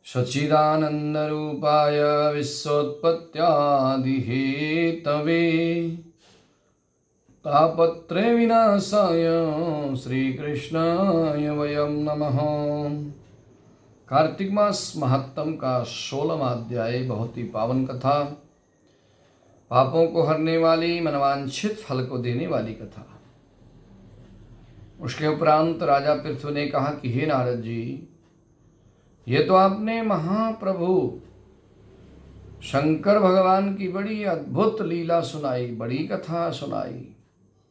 सच्चिदानन्दरूपाय विश्वोत्पत्त्यादिहेतवे तापत्रय विनाशाय श्रीकृष्णाय वयं नमः। कार्तिक मास महात्म का 16वां अध्याय बहुत ही पावन कथा, पापों को हरने वाली, मनवांछित फल को देने वाली कथा। उसके उपरांत राजा पृथु ने कहा कि हे नारद जी, ये तो आपने महाप्रभु शंकर भगवान की बड़ी अद्भुत लीला सुनाई, बड़ी कथा सुनाई।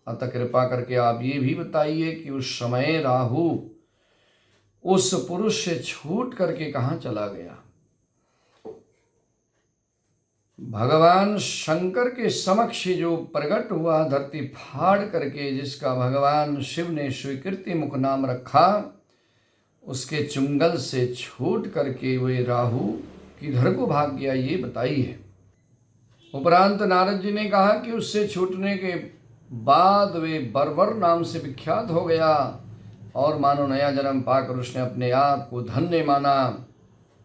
अतः कृपा करके आप ये भी बताइए कि उस समय राहु उस पुरुष से छूट करके कहाँ चला गया। भगवान शंकर के समक्ष जो प्रकट हुआ धरती फाड़ करके, जिसका भगवान शिव ने स्वीकृति मुख नाम रखा, उसके चुंगल से छूट करके वे राहु किधर को भाग गया, ये बताइए। उपरांत नारद जी ने कहा कि उससे छूटने के बाद वे बर्बर नाम से विख्यात हो गया और मानो नया जन्म पाकर उसने अपने आप को धन्य माना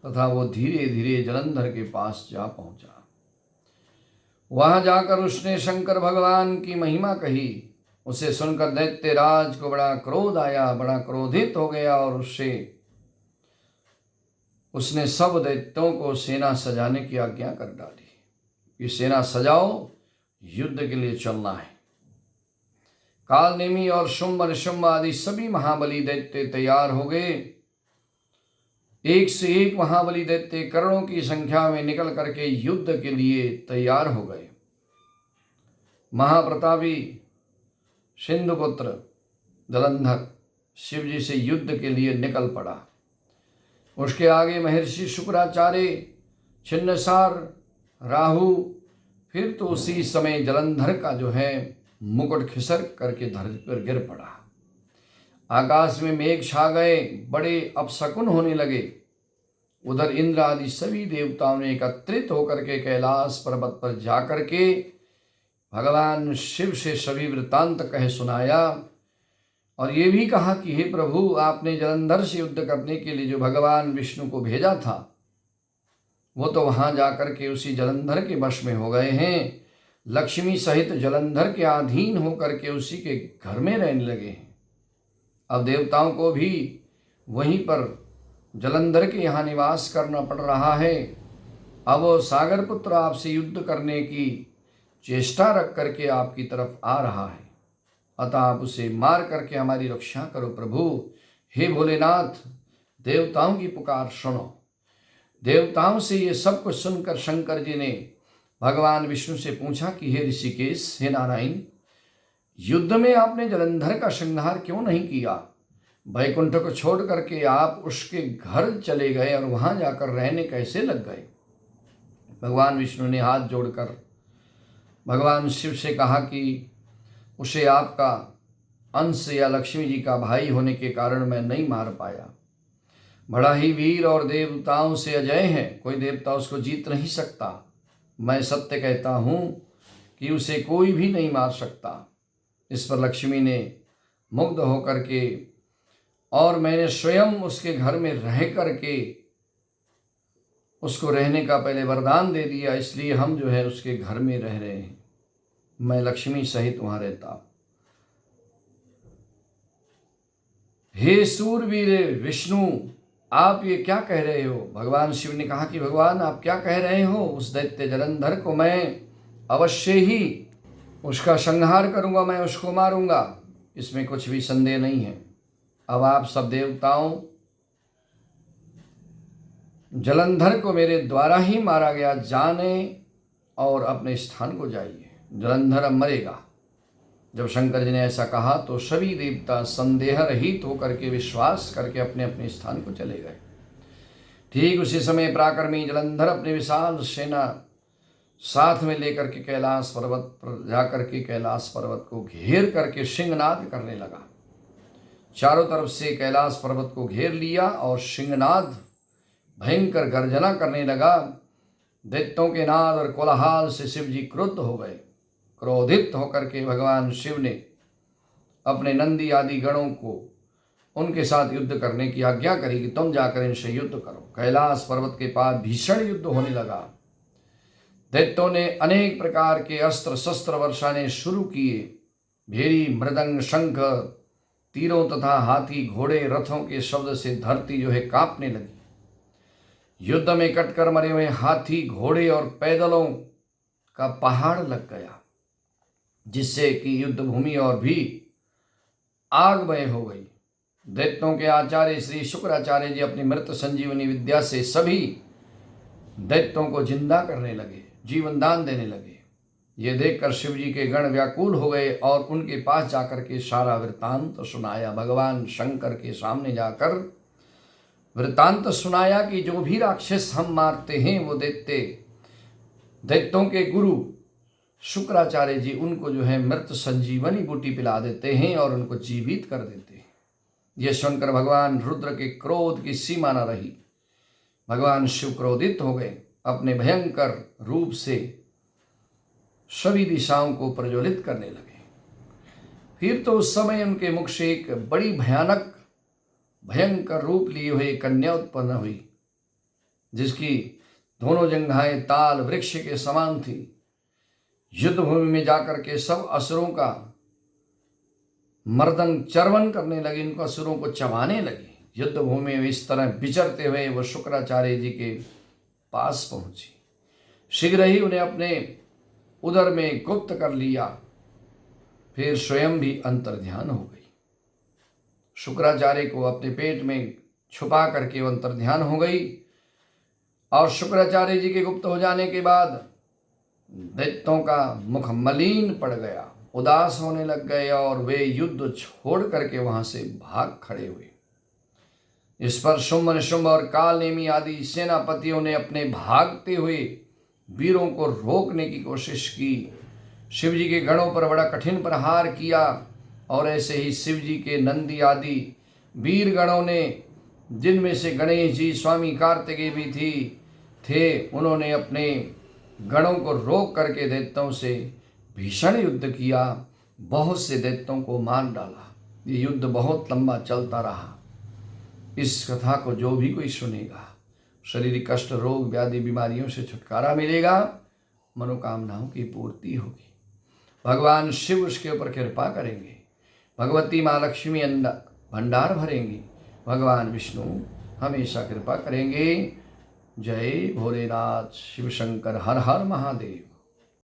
तथा वो धीरे धीरे जलंधर के पास जा पहुंचा। वहां जाकर उसने शंकर भगवान की महिमा कही। उसे सुनकर दैत्यराज को बड़ा क्रोध आया, बड़ा क्रोधित हो गया और उसने सब दैत्यों को सेना सजाने की आज्ञा कर डाली कि सेना सजाओ, युद्ध के लिए चलना है। कालनेमी और शुंभ निशुंभ आदि सभी महाबली दैत्य तैयार हो गए। एक से एक महाबली दैत्य करोड़ों की संख्या में निकल करके युद्ध के लिए तैयार हो गए। महाप्रतापी सिंधुपुत्र जलंधर शिव जी से युद्ध के लिए निकल पड़ा। उसके आगे महर्षि शुक्राचार्य, छिन्नसार, राहु, फिर तो उसी समय जलंधर का जो है मुकुट खिसक करके धरती पर गिर पड़ा। आकाश में मेघ छा गए, बड़े अपशकुन होने लगे। उधर इंद्र आदि सभी देवताओं ने एकत्रित होकर के कैलाश पर्वत पर जाकर के भगवान शिव से सभी वृत्तांत कह सुनाया और ये भी कहा कि हे प्रभु, आपने जलंधर से युद्ध करने के लिए जो भगवान विष्णु को भेजा था, वो तो वहां जाकर के उसी जलंधर के वश में हो गए हैं। लक्ष्मी सहित जलंधर के अधीन होकर के उसी के घर में रहने लगे हैं। अब देवताओं को भी वहीं पर जलंधर के यहाँ निवास करना पड़ रहा है। अब वो सागर पुत्र आपसे युद्ध करने की चेष्टा रख करके आपकी तरफ आ रहा है, अतः आप उसे मार करके हमारी रक्षा करो प्रभु। हे भोलेनाथ, देवताओं की पुकार सुनो। देवताओं से ये सब कुछ सुनकर शंकर जी ने भगवान विष्णु से पूछा कि हे ऋषिकेश, हे नारायण, युद्ध में आपने जलंधर का संहार क्यों नहीं किया? वैकुंठ को छोड़ करके आप उसके घर चले गए और वहां जाकर रहने कैसे लग गए? भगवान विष्णु ने हाथ जोड़कर भगवान शिव से कहा कि उसे आपका अंश या लक्ष्मी जी का भाई होने के कारण मैं नहीं मार पाया। बड़ा ही वीर और देवताओं से अजय है, कोई देवता उसको जीत नहीं सकता। मैं सत्य कहता हूँ कि उसे कोई भी नहीं मार सकता। इस पर लक्ष्मी ने मुग्ध होकर के और मैंने स्वयं उसके घर में रह करके उसको रहने का पहले वरदान दे दिया, इसलिए हम जो है उसके घर में रह रहे हैं। मैं लक्ष्मी सहित वहां रहता हूं। हे सूरवीर विष्णु, आप ये क्या कह रहे हो? भगवान शिव ने कहा कि भगवान, आप क्या कह रहे हो? उस दैत्य जलंधर को मैं अवश्य ही उसका संहार करूंगा, मैं उसको मारूंगा, इसमें कुछ भी संदेह नहीं है। अब आप सब देवताओं, जलंधर को मेरे द्वारा ही मारा गया जाने और अपने स्थान को जाइए। जलंधर अब मरेगा। जब शंकर जी ने ऐसा कहा तो सभी देवता संदेह रहित होकर के विश्वास करके अपने अपने स्थान को चले गए। ठीक उसी समय पराक्रमी जलंधर अपने विशाल सेना साथ में लेकर के कैलाश पर्वत पर जाकर के कैलाश पर्वत को घेर करके सिंहनाद करने लगा। चारों तरफ से कैलाश पर्वत को घेर लिया और सिंहनाद भयंकर गर्जना करने लगा। दैत्यों के नाद और कोलाहल से शिव जी क्रुद्ध हो गए। क्रोधित होकर के भगवान शिव ने अपने नंदी आदि गणों को उनके साथ युद्ध करने की आज्ञा करी कि तुम जाकर इनसे युद्ध करो। कैलाश पर्वत के पास भीषण युद्ध होने लगा। दैत्यों ने अनेक प्रकार के अस्त्र शस्त्र वर्षाने शुरू किए। भेरी, मृदंग, शंख, तीरों तथा हाथी घोड़े रथों के शब्द से धरती जो है कांपने लगी। युद्ध में कटकर मरे हुए हाथी, घोड़े और पैदलों का पहाड़ लग गया, जिससे कि युद्ध भूमि और भी आगमय हो गई। दैत्यों के आचार्य श्री शुक्राचार्य जी अपनी मृत संजीवनी विद्या से सभी दैत्यों को जिंदा करने लगे, जीवन दान देने लगे। ये देखकर शिव जी के गण व्याकुल हो गए और उनके पास जाकर के सारा वृत्तांत सुनाया। भगवान शंकर के सामने जाकर वृत्तांत सुनाया कि जो भी राक्षस हम मारते हैं वो दैत्यों के गुरु शुक्राचार्य जी उनको जो है मृत संजीवनी बूटी पिला देते हैं और उनको जीवित कर देते हैं। यह सुनकर भगवान रुद्र के क्रोध की सीमा न रही। भगवान शिव क्रोधित हो गए, अपने भयंकर रूप से सभी दिशाओं को प्रज्वलित करने लगे। फिर तो उस समय उनके मुख से एक बड़ी भयंकर रूप लिए हुए कन्या उत्पन्न हुई, जिसकी दोनों जंघाएं ताल वृक्ष के समान थी। युद्ध भूमि में जाकर के सब असुरों का मर्दन चर्वण करने लगी, इनको असुरों को चबाने लगी। युद्ध भूमि में इस तरह विचरते हुए वह शुक्राचार्य जी के पास पहुंची। शीघ्र ही उन्हें अपने उदर में गुप्त कर लिया, फिर स्वयं भी अंतर्ध्यान हो गई। शुक्राचार्य को अपने पेट में छुपा करके वो अंतर्ध्यान हो गई और शुक्राचार्य जी के गुप्त हो जाने के बाद दैत्यों का मुख मलिन पड़ गया, उदास होने लग गए और वे युद्ध छोड़ करके वहां से भाग खड़े हुए। इस पर शुंभ, निशुंभ और काल नेमी आदि सेनापतियों ने अपने भागते हुए वीरों को रोकने की कोशिश की। शिव जी के गणों पर बड़ा कठिन प्रहार किया और ऐसे ही शिव जी के नंदी आदि वीर गणों ने, जिनमें से गणेश जी, स्वामी कार्तिकेय भी थे, उन्होंने अपने गणों को रोक करके दैत्यों से भीषण युद्ध किया। बहुत से दैत्यों को मार डाला। ये युद्ध बहुत लंबा चलता रहा। इस कथा को जो भी कोई सुनेगा, शारीरिक कष्ट, रोग, व्याधि, बीमारियों से छुटकारा मिलेगा, मनोकामनाओं की पूर्ति होगी। भगवान शिव उसके ऊपर कृपा करेंगे। भगवती माँ लक्ष्मी भंडार भरेंगी। भगवान विष्णु हमेशा कृपा करेंगे। जय भोलेनाथ, शिव शंकर, हर हर महादेव।